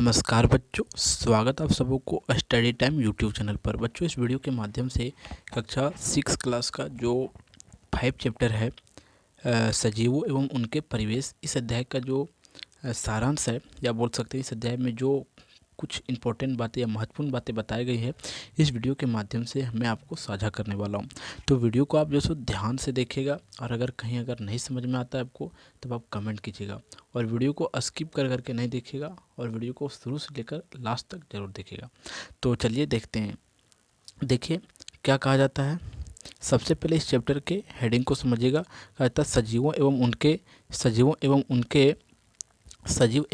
नमस्कार बच्चों, स्वागत आप सबों को स्टडी टाइम यूट्यूब चैनल पर। बच्चों, इस वीडियो के माध्यम से कक्षा 6 क्लास का जो 5 चैप्टर है सजीवों एवं उनके परिवेश, इस अध्याय का जो सारांश है, या बोल सकते हैं इस अध्याय में जो कुछ इंपॉर्टेंट बातें या महत्वपूर्ण बातें बताई गई है, इस वीडियो के माध्यम से मैं आपको साझा करने वाला हूं। तो वीडियो को आप जो सो ध्यान से देखिएगा, और अगर नहीं समझ में आता है आपको, तब आप कमेंट कीजिएगा। और वीडियो को स्किप कर करके नहीं देखिएगा, और वीडियो को शुरू से लेकर लास्ट तक जरूर देखिएगा। तो चलिए देखते हैं। देखिए क्या कहा जाता है। सबसे पहले इस चैप्टर के हेडिंग को समझिएगा। कहा जाता है सजीव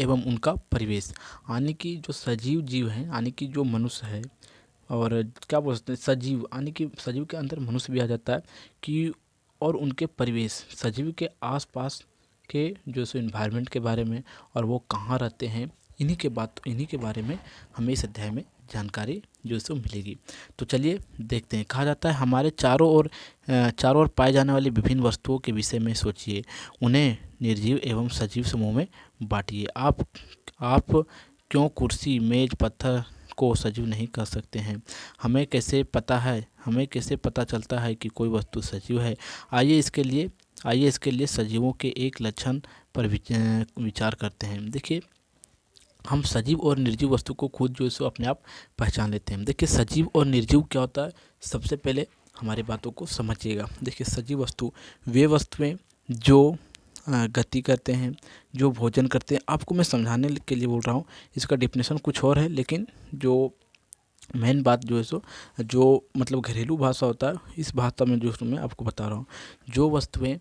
एवं उनका परिवेश, यानी कि जो सजीव जीव हैं, यानी कि जो मनुष्य है, और क्या बोल सकते हैं सजीव, यानी कि सजीव के अंदर मनुष्य भी आ जाता है कि, और उनके परिवेश, सजीव के आसपास के जो सो इन्वायरमेंट के बारे में, और वो कहाँ रहते हैं, इन्हीं के बारे में हमें इस अध्याय में जानकारी जो सो मिलेगी। तो चलिए देखते हैं। कहा जाता है हमारे चारों ओर पाए जाने वाली विभिन्न वस्तुओं के विषय में सोचिए, उन्हें निर्जीव एवं सजीव समूह में बांटिए। आप क्यों कुर्सी, मेज, पत्थर को सजीव नहीं कर सकते हैं? हमें कैसे पता चलता है कि कोई वस्तु सजीव है? आइए इसके लिए सजीवों के एक लक्षण पर विचार करते हैं। देखिए, हम सजीव और निर्जीव वस्तु को खुद जो है सो अपने आप पहचान लेते हैं। देखिए, सजीव और निर्जीव क्या होता है, सबसे पहले हमारी बातों को समझिएगा। देखिए, सजीव वस्तु वे वस्तुएं जो गति करते हैं, जो भोजन करते हैं। आपको मैं समझाने के लिए बोल रहा हूँ, इसका डेफिनेशन कुछ और है, लेकिन जो मेन बात जो है सो, जो मतलब घरेलू भाषा होता है, इस भाषा में जो मैं आपको बता रहा हूँ, जो वस्तुएं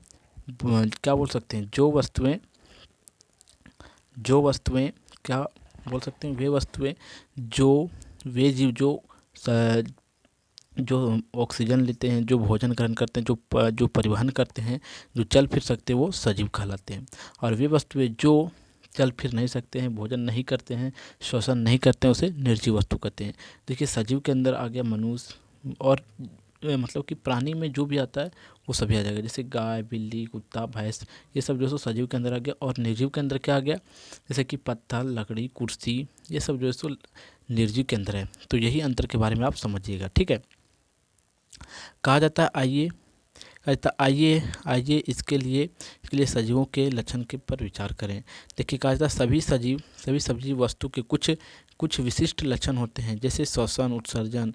क्या बोल सकते हैं, जो वस्तुएं क्या बोल सकते हैं, वे वस्तुएं जो वे जीव जो ऑक्सीजन लेते हैं, जो भोजन ग्रहण करते हैं, जो परिवहन करते हैं, जो चल फिर सकते हैं, वो सजीव कहलाते हैं। और वे वस्तुएं जो चल फिर नहीं सकते हैं, भोजन नहीं करते हैं, श्वसन नहीं करते हैं, उसे निर्जीव वस्तु कहते हैं। देखिए, सजीव के अंदर आ गया मनुष्य, और मतलब कि प्राणी में जो भी आता है वो सभी आ जाएगा। जैसे गाय, बिल्ली, कुत्ता, भैंस, ये सब जो सो सजीव के अंदर आ गया। और निर्जीव के अंदर क्या आ गया, जैसे कि पत्थर, लकड़ी, कुर्सी, ये सब जो है सो निर्जीव के अंदर है। तो यही अंतर के बारे में आप समझिएगा, ठीक है। कहा जाता है आइए इसके लिए सजीवों के लक्षण के पर विचार करें। देखिए, कहा जाता है सभी सजीव वस्तु के कुछ विशिष्ट लक्षण होते हैं, जैसे श्वसन, उत्सर्जन,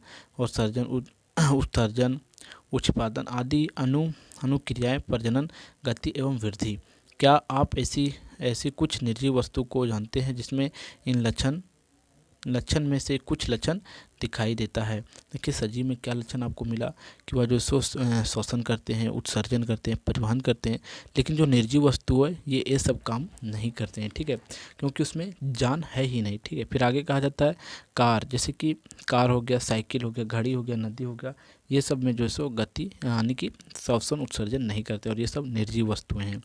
उत्पादन आदि अनुक्रियाएं, प्रजनन, गति एवं वृद्धि। क्या आप ऐसी कुछ निर्जीव वस्तु को जानते हैं जिसमें इन लक्षण में से कुछ लक्षण दिखाई देता है? देखिए, सजीव में क्या लक्षण आपको मिला कि वह जो श्वसन करते हैं, उत्सर्जन करते हैं, परिवहन करते हैं। लेकिन जो निर्जीव वस्तु है, ये सब काम नहीं करते हैं, ठीक है, क्योंकि उसमें जान है ही नहीं, ठीक है। फिर आगे कहा जाता है कार, जैसे कि कार हो गया, साइकिल हो गया, घड़ी हो गया, नदी हो गया, ये सब में जो है सो गति यानी कि श्वसन उत्सर्जन नहीं करते, और ये सब निर्जीव वस्तुएं हैं।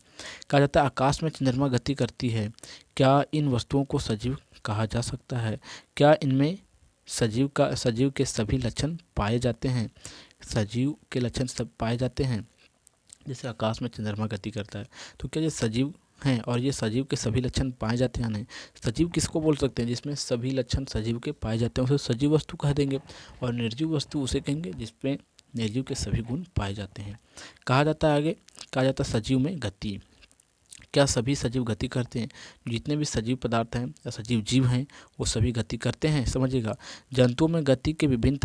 कहा जाता है आकाश में चंद्रमा गति करती है। क्या इन वस्तुओं को सजीव कहा जा सकता है? क्या इनमें सजीव के सभी लक्षण पाए जाते हैं? सजीव के लक्षण सब पाए जाते हैं। जैसे आकाश में चंद्रमा गति करता है, तो क्या ये सजीव हैं, और ये सजीव के सभी लक्षण पाए जाते हैं? नहीं। सजीव किसको बोल सकते हैं? जिसमें सभी लक्षण सजीव के पाए जाते हैं, उसे सजीव वस्तु कह देंगे। और निर्जीव वस्तु उसे कहेंगे जिसमें निर्जीव के सभी गुण पाए जाते हैं। कहा जाता है आगे, कहा जाता है सजीव में गति। क्या सभी सजीव गति करते हैं? जितने भी सजीव पदार्थ हैं या सजीव जीव हैं, वो सभी गति करते हैं, समझिएगा। जंतुओं में गति के विभिन्न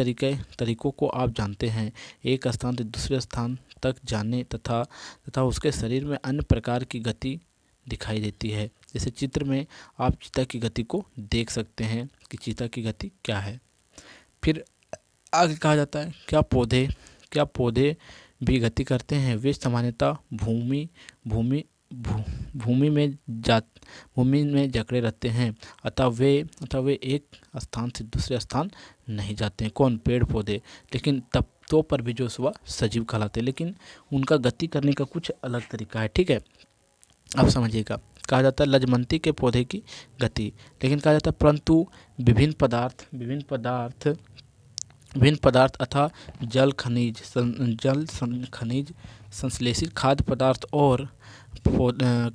तरीकों को आप जानते हैं। एक स्थान से दूसरे स्थान तक जाने तथा उसके शरीर में अन्य प्रकार की गति दिखाई देती है। जैसे चित्र में आप चीता की गति को देख सकते हैं कि चीता की गति क्या है। फिर आगे कहा जाता है क्या पौधे भी गति करते हैं? वे सामान्यतः भूमि में जकड़े रहते हैं, अतः वे एक स्थान से दूसरे स्थान नहीं जाते हैं। कौन? पेड़ पौधे। लेकिन तब तो पर भी जो सुबह सजीव कहलाते हैं, लेकिन उनका गति करने का कुछ अलग तरीका है, ठीक है, आप समझिएगा। कहा जाता है लजमंती के पौधे की गति, लेकिन कहा जाता है परंतु विभिन्न पदार्थ विभिन्न पदार्थ अथवा खनिज संश्लेषित खाद्य पदार्थ और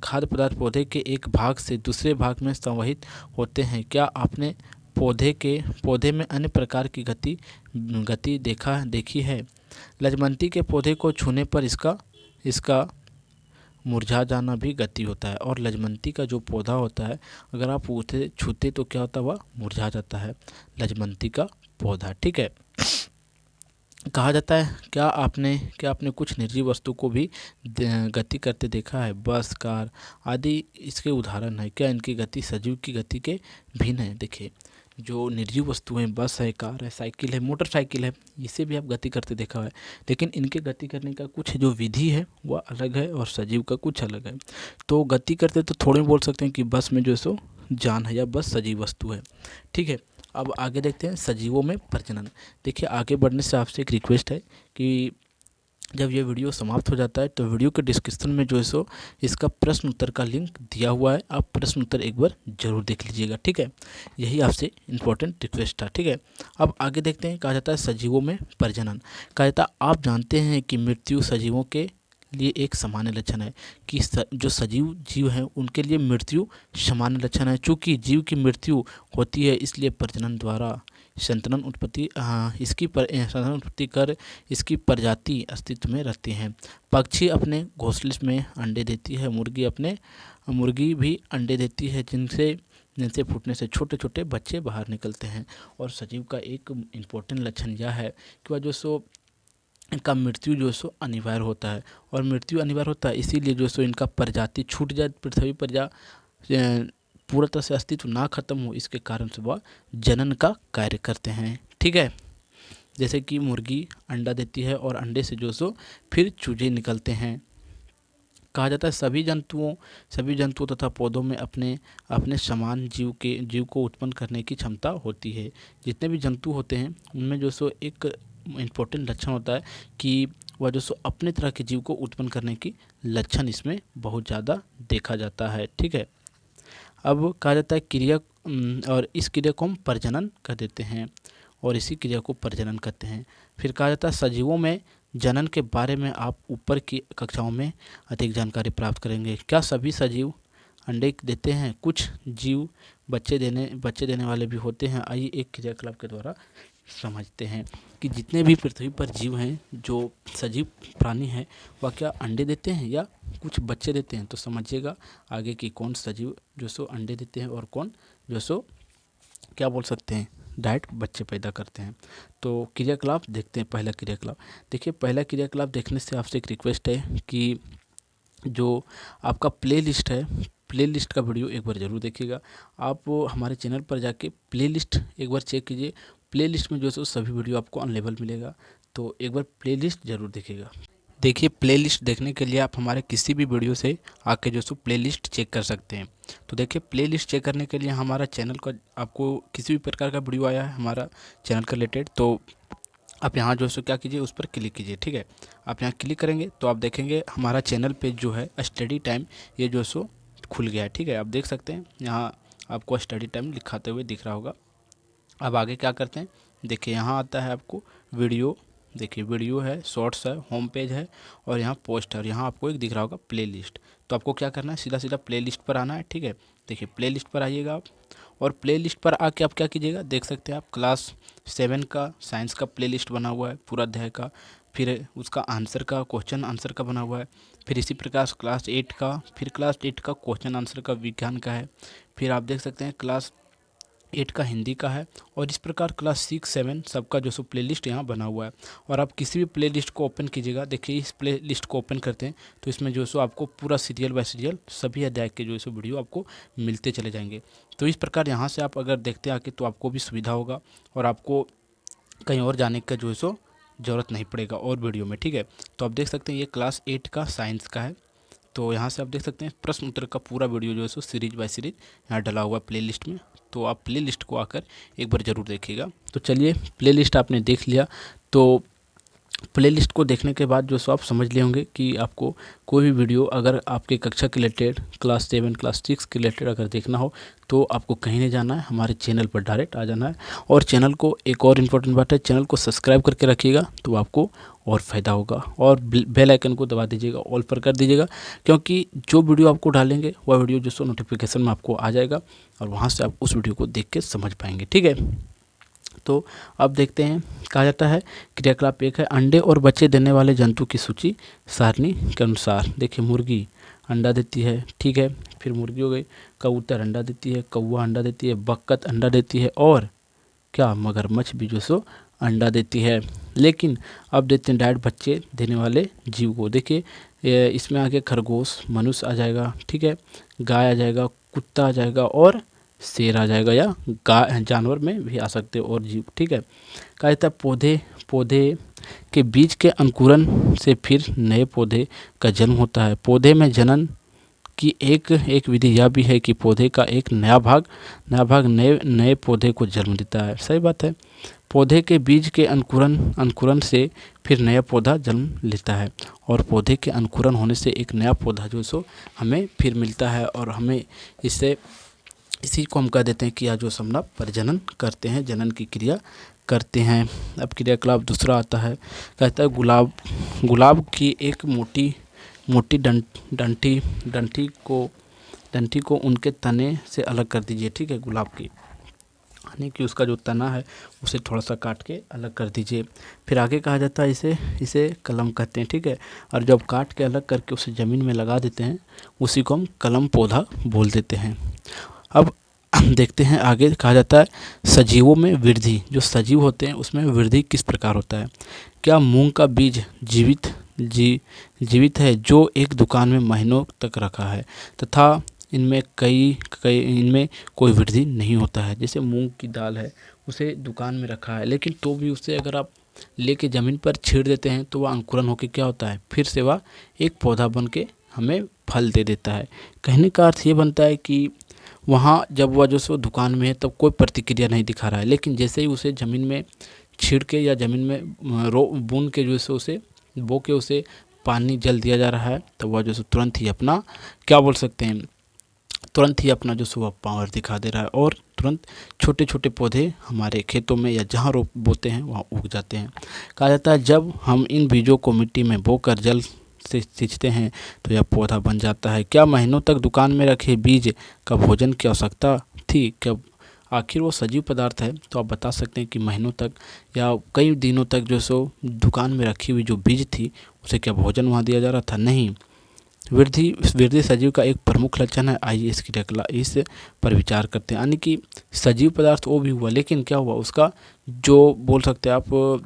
खाद्य पदार्थ पौधे के एक भाग से दूसरे भाग में संवहित होते हैं। क्या आपने पौधे में अन्य प्रकार की गति देखी है? लजमंती के पौधे को छूने पर इसका मुरझा जाना भी गति होता है। और लजमंती का जो पौधा होता है, अगर आप उसे छूते तो क्या होता है, वह मुरझा जाता है, लजमंती का पौधा। ठीक है। कहा जाता है क्या आपने कुछ निर्जीव वस्तु को भी गति करते देखा है? बस, कार आदि इसके उदाहरण है। क्या इनकी गति सजीव की गति के भिन्न है? देखिए, जो निर्जीव वस्तुएं बस है, कार है, साइकिल है, मोटरसाइकिल है, इसे भी आप गति करते देखा है, लेकिन इनके गति करने का कुछ जो विधि है वह अलग है और सजीव का कुछ अलग है। तो गति करते तो थोड़े बोल सकते हैं कि बस में जो है सो जान है या बस सजीव वस्तु है। ठीक है। अब आगे देखते हैं सजीवों में प्रजनन। देखिए, आगे बढ़ने से आपसे एक रिक्वेस्ट है कि जब ये वीडियो समाप्त हो जाता है तो वीडियो के डिस्क्रिप्शन में जो है सो इसका प्रश्न उत्तर का लिंक दिया हुआ है, आप प्रश्न उत्तर एक बार जरूर देख लीजिएगा। ठीक है, यही आपसे इम्पोर्टेंट रिक्वेस्ट था। ठीक है, अब आगे देखते हैं। कहा जाता है सजीवों में प्रजनन। कहा जाता है आप जानते हैं कि मृत्यु सजीवों के लिए एक सामान्य लक्षण है, कि जो सजीव जीव हैं उनके लिए मृत्यु सामान्य लक्षण है। चूँकि जीव की मृत्यु होती है, इसलिए प्रजनन द्वारा संतान उत्पत्ति संतान उत्पत्ति कर इसकी प्रजाति अस्तित्व में रहती हैं। पक्षी अपने घोंसले में अंडे देती है, मुर्गी भी अंडे देती है, जिनसे फूटने से छोटे छोटे बच्चे बाहर निकलते हैं। और सजीव का एक इम्पोर्टेंट लक्षण यह है कि वह जो सो इनका मृत्यु जो सो अनिवार्य होता है, और मृत्यु अनिवार्य होता है इसीलिए जो सो इनका प्रजाति छूट जाए, पृथ्वी पर पूरा तरह से अस्तित्व ना खत्म हो, इसके कारण से वह जनन का कार्य करते हैं। ठीक है, जैसे कि मुर्गी अंडा देती है और अंडे से जो सो फिर चूजे निकलते हैं। कहा जाता है सभी जंतुओं तथा पौधों में अपने समान जीव को उत्पन्न करने की क्षमता होती है। जितने भी जंतु होते हैं उनमें जो सो एक इम्पोर्टेंट लक्षण होता है कि वह जो सो अपने तरह के जीव को उत्पन्न करने की लक्षण इसमें बहुत ज़्यादा देखा जाता है। ठीक है, अब कहा जाता है क्रिया, और इस क्रिया को हम प्रजनन कर देते हैं, और इसी क्रिया को प्रजनन करते हैं। फिर कहा जाता है सजीवों में जनन के बारे में आप ऊपर की कक्षाओं में अधिक जानकारी प्राप्त करेंगे। क्या सभी सजीव अंडे देते हैं? कुछ जीव बच्चे देने वाले भी होते हैं। आइए एक क्रियाकलाप के द्वारा समझते हैं कि जितने भी पृथ्वी पर जीव हैं, जो सजीव प्राणी हैं, वह क्या अंडे देते हैं या कुछ बच्चे देते हैं? तो समझिएगा आगे कि कौन सजीव जो सो अंडे देते हैं और कौन जो सो क्या बोल सकते हैं डायरेक्ट बच्चे पैदा करते हैं। तो क्रियाकलाप देखते हैं। पहला क्रियाकलाप देखिए, पहला क्रियाकलाप देखने से आपसे एक रिक्वेस्ट है कि जो आपका प्लेलिस्ट है, प्लेलिस्ट का वीडियो एक बार ज़रूर देखिएगा। आप हमारे चैनल पर जाके प्लेलिस्ट एक बार चेक कीजिए, प्लेलिस्ट में जो है सभी वीडियो आपको अनलेबल मिलेगा, तो एक बार प्लेलिस्ट ज़रूर देखिएगा। देखिए, प्लेलिस्ट देखने के लिए आप हमारे किसी भी वीडियो से आके जो सो प्लेलिस्ट चेक कर सकते हैं। तो देखिए, प्लेलिस्ट चेक करने के लिए हमारा चैनल का आपको किसी भी प्रकार का वीडियो आया है हमारा चैनल का रिलेटेड, तो आप यहाँ जो सो क्या कीजिए, उस पर क्लिक कीजिए। ठीक है, आप यहाँ क्लिक करेंगे तो आप देखेंगे हमारा चैनल पे जो है स्टडी टाइम ये जो सो खुल गया है। ठीक है, आप देख सकते हैं यहाँ आपको स्टडी टाइम लिखाते हुए दिख रहा होगा। अब आगे क्या करते हैं, देखिए यहाँ आता है आपको वीडियो। देखिए, वीडियो है, शॉर्ट्स है, होम पेज है, और यहाँ पोस्ट है, और यहाँ आपको एक दिख रहा होगा प्लेलिस्ट। तो आपको क्या करना है, सीधा सीधा प्लेलिस्ट पर आना है। ठीक है, देखिए प्लेलिस्ट पर आइएगा आप, और प्लेलिस्ट पर आके आप क्या कीजिएगा, देख सकते हैं आप क्लास 7 का साइंस का प्लेलिस्ट बना हुआ है पूरा अध्याय का, फिर उसका आंसर का क्वेश्चन आंसर का बना हुआ है, फिर इसी प्रकार क्लास 8 का, फिर क्लास 8 का क्वेश्चन आंसर का विज्ञान का है, फिर आप देख सकते हैं क्लास 8 का हिंदी का है, और इस प्रकार क्लास 6, 7 सबका जो सो प्लेलिस्ट यहाँ बना हुआ है। और आप किसी भी प्लेलिस्ट को ओपन कीजिएगा, देखिए इस प्लेलिस्ट को ओपन करते हैं तो इसमें जो सो आपको पूरा सीरियल बाय सीरियल सभी अध्याय के जो सो वीडियो आपको मिलते चले जाएंगे। तो इस प्रकार यहाँ से आप अगर देखते आके तो आपको भी सुविधा होगा, और आपको कहीं और जाने का जो है सो ज़रूरत नहीं पड़ेगा और वीडियो में। ठीक है, तो आप देख सकते हैं ये क्लास 8 का साइंस का है, तो यहाँ से आप देख सकते हैं प्रश्न उत्तर का पूरा वीडियो जो है सो सीरीज बाय सीरीज यहाँ डला हुआ है प्लेलिस्ट में। तो आप प्लेलिस्ट को आकर एक बार ज़रूर देखिएगा। तो चलिए, प्लेलिस्ट आपने देख लिया, तो प्लेलिस्ट को देखने के बाद जो सो आप समझ लिए होंगे कि आपको कोई भी वीडियो अगर आपके कक्षा के रिलेटेड क्लास 7 क्लास 6 के रिलेटेड अगर देखना हो तो आपको कहीं नहीं जाना है, हमारे चैनल पर डायरेक्ट आ जाना है। और चैनल को एक और इम्पोर्टेंट बात है, चैनल को सब्सक्राइब करके रखिएगा तो आपको और फ़ायदा होगा। और बेल आइकन को दबा दीजिएगा, ऑल पर कर दीजिएगा, क्योंकि जो वीडियो आपको डालेंगे वह वीडियो जो सो नोटिफिकेशन में आपको आ जाएगा और वहाँ से आप उस वीडियो को देख के समझ पाएंगे। ठीक है, तो अब देखते हैं। कहा जाता है क्रियाकलाप 1 है, अंडे और बच्चे देने वाले जंतु की सूची सारणी के अनुसार। देखिए, मुर्गी अंडा देती है, ठीक है, फिर मुर्गी हो गई, कबूतर अंडा देती है, कौवा अंडा देती है, बत्तख अंडा देती है, और क्या मगरमच्छ भी जो सो अंडा देती है। लेकिन अब देखते हैं डायरेक्ट बच्चे देने वाले जीव को। देखिए, इसमें आगे खरगोश, मनुष्य आ जाएगा, ठीक है, गाय आ जाएगा, कुत्ता आ जाएगा और शेर आ जाएगा, या गाय जानवर में भी आ सकते हैं और जीव। ठीक है, कहा जाता है पौधे के बीज के अंकुरन से फिर नए पौधे का जन्म होता है। पौधे में जनन की एक विधि यह भी है कि पौधे का एक नया भाग नए पौधे को जन्म देता है। सही बात है, पौधे के बीज के अंकुरन से फिर नया पौधा जन्म लेता है, और पौधे के अंकुरन होने से एक नया पौधा जो सो हमें फिर मिलता है, और हमें इसी को हम कह देते हैं कि या जो समना प्रजनन करते हैं, जनन की क्रिया करते हैं। अब क्रियाकलाप दूसरा आता है, कहता है गुलाब की एक मोटी डंठी को उनके तने से अलग कर दीजिए। ठीक है, गुलाब की यानी कि उसका जो तना है उसे थोड़ा सा काट के अलग कर दीजिए। फिर आगे कहा जाता है इसे कलम कहते हैं। ठीक है, और जब काट के अलग करके उसे ज़मीन में लगा देते हैं उसी को हम कलम पौधा बोल देते हैं। अब देखते हैं आगे, कहा जाता है सजीवों में वृद्धि। जो सजीव होते हैं उसमें वृद्धि किस प्रकार होता है। क्या मूंग का बीज जीवित है जो एक दुकान में महीनों तक रखा है तथा इनमें इनमें कोई वृद्धि नहीं होता है। जैसे मूंग की दाल है, उसे दुकान में रखा है, लेकिन तो भी उसे अगर आप लेके ज़मीन पर छीड़ देते हैं तो वह अंकुरन होकर क्या होता है, फिर से वह एक पौधा बन के हमें फल दे देता है। कहने का अर्थ ये बनता है कि वहाँ जब वह जो सो दुकान में है तब कोई प्रतिक्रिया नहीं दिखा रहा है, लेकिन जैसे ही उसे ज़मीन में छीड़ के या ज़मीन में बूंद के जो सो उसे बो के उसे पानी जल दिया जा रहा है, तो वह जो सो तुरंत ही अपना क्या बोल सकते हैं, तुरंत ही अपना जो सो पावर दिखा दे रहा है, और तुरंत छोटे छोटे पौधे हमारे खेतों में या जहाँ बोते हैं वहाँ उग जाते हैं। कहा जाता है जब हम इन बीजों को मिट्टी में बोकर जल से सींचते हैं तो यह पौधा बन जाता है। क्या महीनों तक दुकान में रखे बीज का भोजन की आवश्यकता थी? क्या आखिर वो सजीव पदार्थ है, तो आप बता सकते हैं कि महीनों तक या कई दिनों तक जो सो दुकान में रखी हुई जो बीज थी उसे क्या भोजन वहाँ दिया जा रहा था? नहीं। वृद्धि सजीव का एक प्रमुख लक्षण है। आइए इस पर विचार करते हैं। यानी कि सजीव पदार्थ वो भी हुआ, लेकिन क्या हुआ, उसका जो बोल सकते हैं आप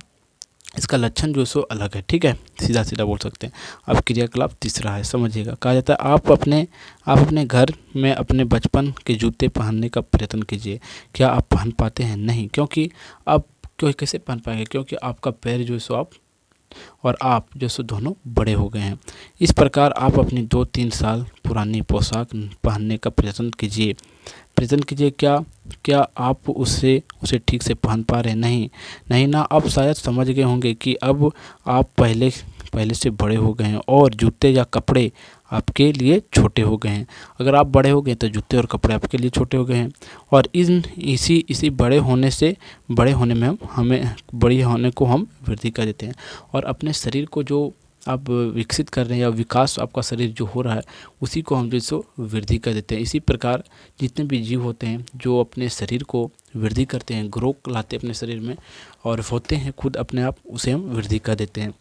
इसका लक्षण जो सो अलग है। ठीक है, सीधा बोल सकते हैं। अब क्रियाकलाप तीसरा है, समझिएगा। कहा जाता है आप अपने घर में अपने बचपन के जूते पहनने का प्रयत्न कीजिए। क्या आप पहन पाते हैं? नहीं, क्योंकि आप कैसे पहन पाएंगे, क्योंकि आपका पैर जो सो आप जो सो दोनों बड़े हो गए हैं। इस प्रकार आप अपनी 2-3 साल पुरानी पोशाक पहनने का प्रयत्न कीजिए। क्या आप उसे ठीक से पहन पा रहे हैं? नहीं ना। आप शायद समझ गए होंगे कि अब आप पहले से बड़े हो गए हैं और जूते या कपड़े आपके लिए छोटे हो गए हैं। अगर आप बड़े हो गए तो जूते और कपड़े आपके लिए छोटे हो गए हैं, और इसी बड़े होने में बड़ी होने को हम वृद्धि कर देते हैं। और अपने शरीर को जो आप विकसित कर रहे हैं या विकास आपका शरीर जो हो रहा है उसी को हम जो सो वृद्धि कर देते हैं। इसी प्रकार जितने भी जीव होते हैं जो अपने शरीर को वृद्धि करते हैं, ग्रो लाते हैं अपने शरीर में और होते हैं खुद अपने आप, उसे हम वृद्धि कर देते हैं।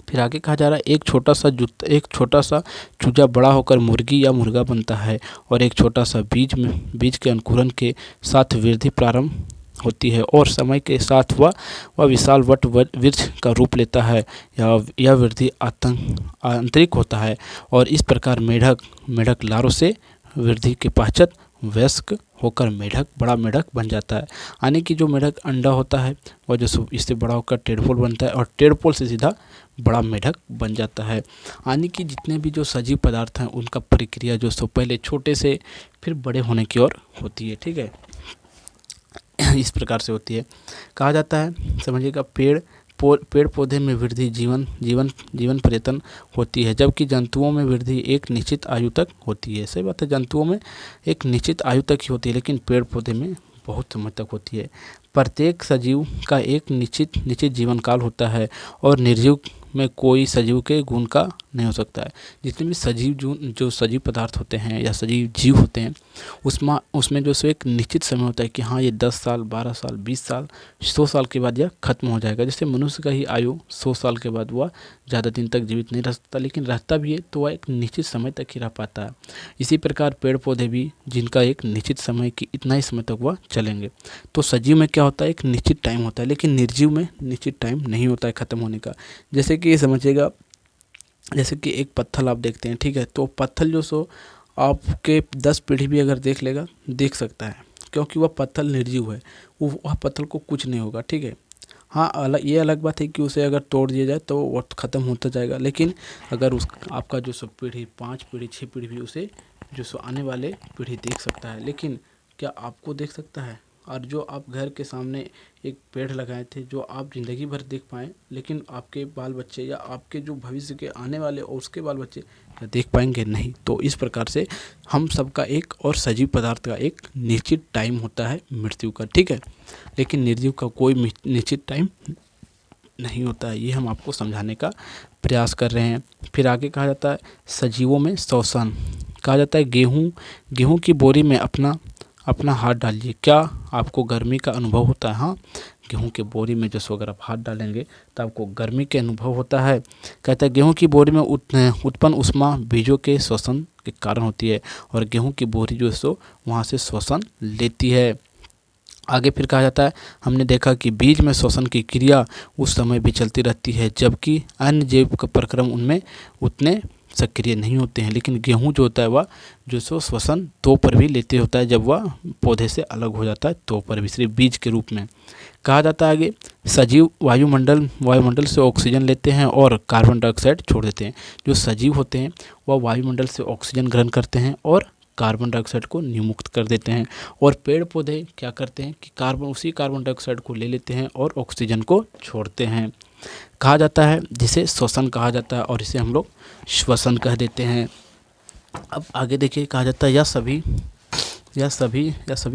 फिर आगे कहा जा रहा है एक छोटा सा चूजा बड़ा होकर मुर्गी या मुर्गा बनता है, और एक छोटा सा बीज के अंकुरन के साथ वृद्धि प्रारंभ होती है और समय के साथ वह विशाल वृक्ष का रूप लेता है। यह वृद्धि आंतरिक होता है, और इस प्रकार मेढक लारों से वृद्धि के पश्चात वयस्क होकर बड़ा मेढक बन जाता है। यानी कि जो मेढक अंडा होता है वह जो इससे बड़ा होकर टेडपोल बनता है, और टेडपोल से सीधा बड़ा मेढक बन जाता है। यानी कि जितने भी जो सजीव पदार्थ हैं उनका प्रक्रिया जो सो पहले छोटे से फिर बड़े होने की ओर होती है। ठीक है, इस प्रकार से होती है। कहा जाता है, समझिएगा, पेड़ पेड़ पौधे में वृद्धि जीवन जीवन जीवन पर्यटन होती है, जबकि जंतुओं में वृद्धि एक निश्चित आयु तक होती है। सही बात है, जंतुओं में एक निश्चित आयु तक ही होती है, लेकिन पेड़ पौधे में बहुत समय तक होती है। प्रत्येक सजीव का एक निश्चित निश्चित जीवन काल होता है और निर्जीव में कोई सजीव के गुण का नहीं हो सकता है। जितने भी सजीव जो सजीव पदार्थ होते हैं या सजीव जीव होते हैं, उसमें जो सो एक निश्चित समय होता है कि हाँ ये 10 साल 12 साल 20 साल 100 साल के बाद यह खत्म हो जाएगा। जैसे मनुष्य का ही आयु 100 साल के बाद वह ज़्यादा दिन तक जीवित नहीं रह सकता, लेकिन रहता भी है तो वह एक निश्चित समय तक ही रह पाता है। इसी प्रकार पेड़ पौधे भी, जिनका एक निश्चित समय कि इतना ही समय तक वह चलेंगे। तो सजीव में क्या होता है, एक निश्चित टाइम होता है, लेकिन निर्जीव में निश्चित टाइम नहीं होता है ख़त्म होने का। जैसे कि समझिएगा, जैसे कि एक पत्थर आप देखते हैं, ठीक है, तो पत्थर जो सो आपके 10 पीढ़ी भी अगर देख सकता है, क्योंकि वह पत्थर निर्जीव है, वह पत्थर को कुछ नहीं होगा, ठीक है। हाँ, ये अलग बात है कि उसे अगर तोड़ दिया जाए तो वो ख़त्म होता जाएगा, लेकिन अगर आपका जो सो पीढ़ी 5 पीढ़ी 6 पीढ़ी भी उसे जो सो आने वाले पीढ़ी देख सकता है, लेकिन क्या आपको देख सकता है? और जो आप घर के सामने एक पेड़ लगाए थे, जो आप ज़िंदगी भर देख पाएँ, लेकिन आपके बाल बच्चे या आपके जो भविष्य के आने वाले और उसके बाल बच्चे क्या देख पाएंगे? नहीं। तो इस प्रकार से हम सबका एक और सजीव पदार्थ का एक निश्चित टाइम होता है मृत्यु का, ठीक है, लेकिन निर्जीव का कोई निश्चित टाइम नहीं होता है। ये हम आपको समझाने का प्रयास कर रहे हैं। फिर आगे कहा जाता है सजीवों में श्वसन। कहा जाता है गेहूँ की बोरी में अपना हाथ डालिए, क्या आपको गर्मी का अनुभव होता है? हाँ, गेहूं के बोरी में जो सो अगर आप हाथ डालेंगे तो आपको गर्मी के अनुभव होता है। कहता है गेहूं की बोरी में उत्पन्न उष्मा बीजों के श्वसन के कारण होती है, और गेहूं की बोरी जो है सो वहाँ से श्वसन लेती है। आगे फिर कहा जाता है हमने देखा कि बीज में श्वसन की क्रिया उस समय भी चलती रहती है, जबकि अन्य जैव प्रक्रम उनमें उतने सक्रिय नहीं होते हैं, लेकिन गेहूं जो होता है वह जो सो श्वसन तो पर भी लेते होता है, जब वह पौधे से अलग हो जाता है तो पर भी, सिर्फ बीज के रूप में। कहा जाता है आगे सजीव वायुमंडल से ऑक्सीजन लेते हैं और कार्बन डाइऑक्साइड छोड़ देते हैं। जो सजीव होते हैं वह वायुमंडल से ऑक्सीजन ग्रहण करते हैं और कार्बन डाइऑक्साइड को निर्मुक्त कर देते हैं, और पेड़ पौधे क्या करते हैं कि उसी कार्बन डाइऑक्साइड को ले लेते हैं और ऑक्सीजन को छोड़ते हैं। कहा जाता है जिसे श्वसन कहा जाता है, और इसे हम लोग श्वसन कह देते हैं। अब आगे देखिए, कहा जाता है यह सभी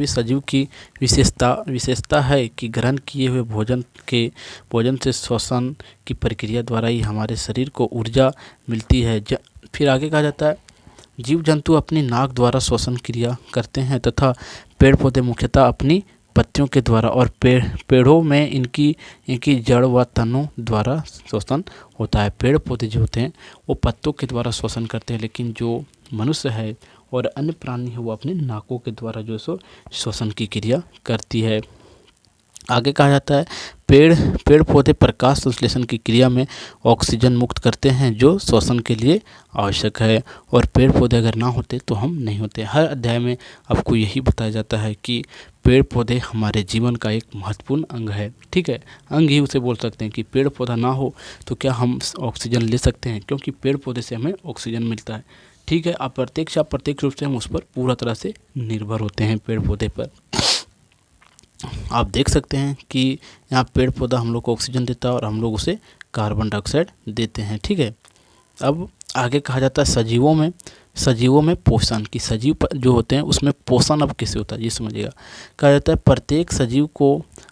सजीव की विशेषता है कि ग्रहण किए हुए भोजन से श्वसन की प्रक्रिया द्वारा ही हमारे शरीर को ऊर्जा मिलती है। फिर आगे कहा जाता है जीव जंतु अपनी नाक द्वारा श्वसन क्रिया करते हैं तथा पेड़ पौधे मुख्यतः अपनी पत्तियों के द्वारा, और पेड़ों में इनकी जड़ व तनों द्वारा श्वसन होता है। पेड़ पौधे जो होते हैं वो पत्तों के द्वारा श्वसन करते हैं, लेकिन जो मनुष्य है और अन्य प्राणी है वो अपने नाकों के द्वारा जो सो श्वसन की क्रिया करती है। आगे कहा जाता है पेड़ पौधे प्रकाश संश्लेषण की क्रिया में ऑक्सीजन मुक्त करते हैं जो श्वसन के लिए आवश्यक है, और पेड़ पौधे अगर ना होते तो हम नहीं होते। हर अध्याय में आपको यही बताया जाता है कि पेड़ पौधे हमारे जीवन का एक महत्वपूर्ण अंग है, ठीक है, अंग ही उसे बोल सकते हैं कि पेड़ पौधा ना हो तो क्या हम ऑक्सीजन ले सकते हैं, क्योंकि पेड़ पौधे से हमें ऑक्सीजन मिलता है, ठीक है। अप्रत्यक्ष रूप से हम उस पर पूरा तरह से निर्भर होते हैं पेड़ पौधे पर। आप देख सकते हैं कि यहाँ पेड़ पौधा हम लोग को ऑक्सीजन देता है और हम लोग उसे कार्बन डाइऑक्साइड देते हैं, ठीक है। अब आगे कहा जाता है सजीवों में पोषण, की सजीव जो होते हैं उसमें पोषण अब कैसे होता है ये समझिएगा। कहा जाता है प्रत्येक सजीव को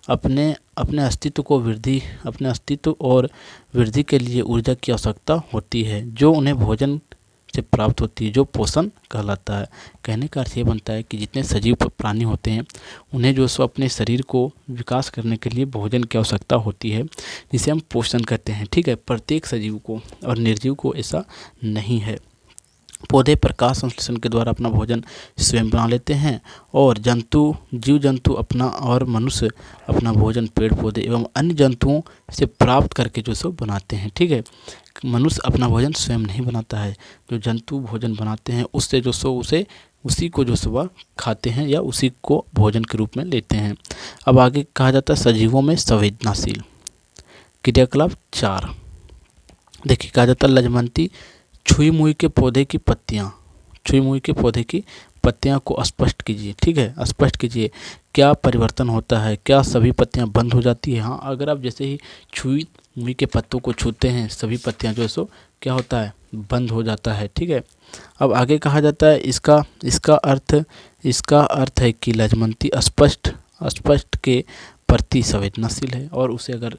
अपने अस्तित्व और वृद्धि के लिए ऊर्जा की आवश्यकता होती है, जो उन्हें भोजन से प्राप्त होती है, जो पोषण कहलाता है। कहने का अर्थ ये बनता है कि जितने सजीव प्राणी होते हैं उन्हें जो सो अपने शरीर को विकास करने के लिए भोजन की आवश्यकता होती है, जिसे हम पोषण कहते हैं, ठीक है। प्रत्येक सजीव को, और निर्जीव को ऐसा नहीं है। पौधे प्रकाश संश्लेषण के द्वारा अपना भोजन स्वयं बना लेते हैं, और जीव जंतु अपना और मनुष्य अपना भोजन पेड़ पौधे एवं अन्य जंतुओं से प्राप्त करके जो सो बनाते हैं, ठीक है। मनुष्य अपना भोजन स्वयं नहीं बनाता है, जो जंतु भोजन बनाते हैं उससे जो सो उसी को जो सुबह खाते हैं या उसी को भोजन के रूप में लेते हैं। अब आगे कहा जाता है सजीवों में संवेदनशील क्रियाकलाप 4। देखिए, कहा जाता है लजमंती छुई मुई के पौधे की पत्तियां को स्पष्ट कीजिए, ठीक है, स्पष्ट कीजिए क्या परिवर्तन होता है, क्या सभी पत्तियां बंद हो जाती है? हाँ, अगर आप जैसे ही छुई मूंगी के पत्तों को छूते हैं सभी पत्तियां जो है सो क्या होता है, बंद हो जाता है। ठीक है, अब आगे कहा जाता है इसका इसका अर्थ है कि लजमंती स्पष्ट स्पष्ट के प्रति संवेदनशील है। और उसे अगर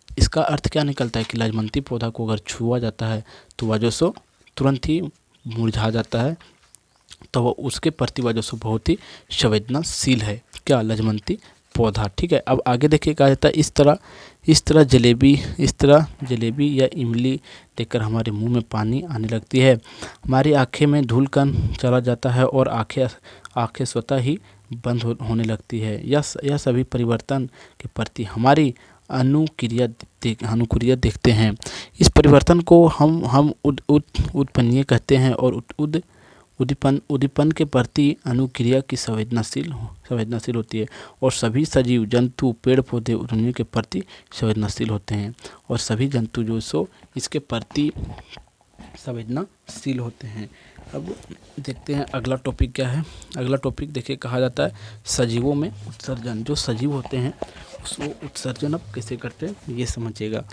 इसका अर्थ क्या निकलता है कि लजमंती पौधा को अगर छुआ जाता है तो वह जो सो तुरंत ही मुरझा जाता है, तो वह उसके प्रति वह जो सो बहुत ही संवेदनशील है, क्या, लजमंती पौधा। ठीक है, अब आगे देखिए कहा जाता है इस तरह जलेबी या इमली देखकर हमारे मुंह में पानी आने लगती है, हमारी आंखें में धूल कण चला जाता है और आंखें स्वतः ही बंद होने लगती है। यह सभी परिवर्तन के प्रति हमारी अनुक्रिया देखते हैं। इस परिवर्तन को हम उत्पन्नीय कहते हैं और उद्दीपन के प्रति अनुक्रिया की संवेदनशील होती है। और सभी सजीव जंतु पेड़ पौधे उन्हीं के प्रति संवेदनशील होते हैं और सभी जंतु जो सो इसके प्रति संवेदनशील होते हैं। अब देखते हैं अगला टॉपिक क्या है। अगला टॉपिक देखिए कहा जाता है सजीवों में उत्सर्जन। जो सजीव होते हैं उसको उत्सर्जन अब कैसे करते हैं ये समझिएगा।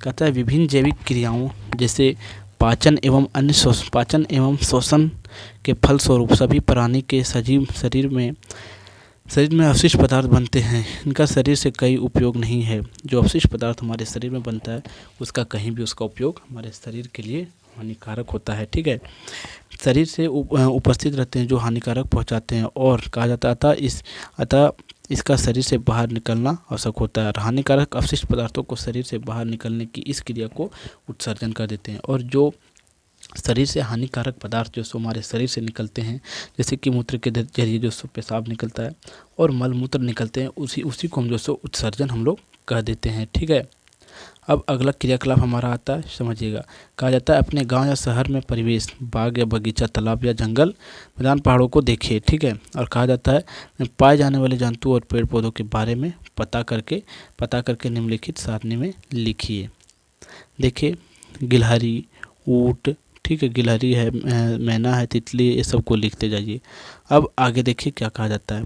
कहता है विभिन्न जैविक क्रियाओं जैसे पाचन एवं शोषण के फलस्वरूप सभी प्राणी के सजीव शरीर में अवशिष्ट पदार्थ बनते हैं। इनका शरीर से कई उपयोग नहीं है। जो अवशिष्ट पदार्थ हमारे शरीर में बनता है उसका कहीं भी उसका उपयोग हमारे शरीर के लिए हानिकारक होता है। ठीक है, शरीर से उपस्थित रहते हैं जो हानिकारक पहुंचाते हैं और कहा जाता था अतः इसका शरीर से बाहर निकलना आवश्यक होता है। हानिकारक अवशिष्ट पदार्थों को शरीर से बाहर निकलने की इस क्रिया को उत्सर्जन कर देते हैं। और जो शरीर से हानिकारक पदार्थ जो सो हमारे शरीर से निकलते हैं, जैसे कि मूत्र के जरिए जो सो पेशाब निकलता है और मल मूत्र निकलते हैं, उसी को हम जो सो उत्सर्जन हम लोग कह देते हैं। ठीक है, अब अगला क्रियाकलाप हमारा आता है, समझिएगा। कहा जाता है अपने गांव या शहर में परिवेश, बाग या बगीचा, तालाब या जंगल, मैदान, पहाड़ों को देखिए। ठीक है, और कहा जाता है पाए जाने वाले जंतु और पेड़ पौधों के बारे में पता करके निम्नलिखित सारणी में लिखिए। देखिए गिलहरी, ऊंट, ठीक है, गिलहरी है, मैना है, तितली, ये सब को लिखते जाइए। अब आगे देखिए क्या कहा जाता है।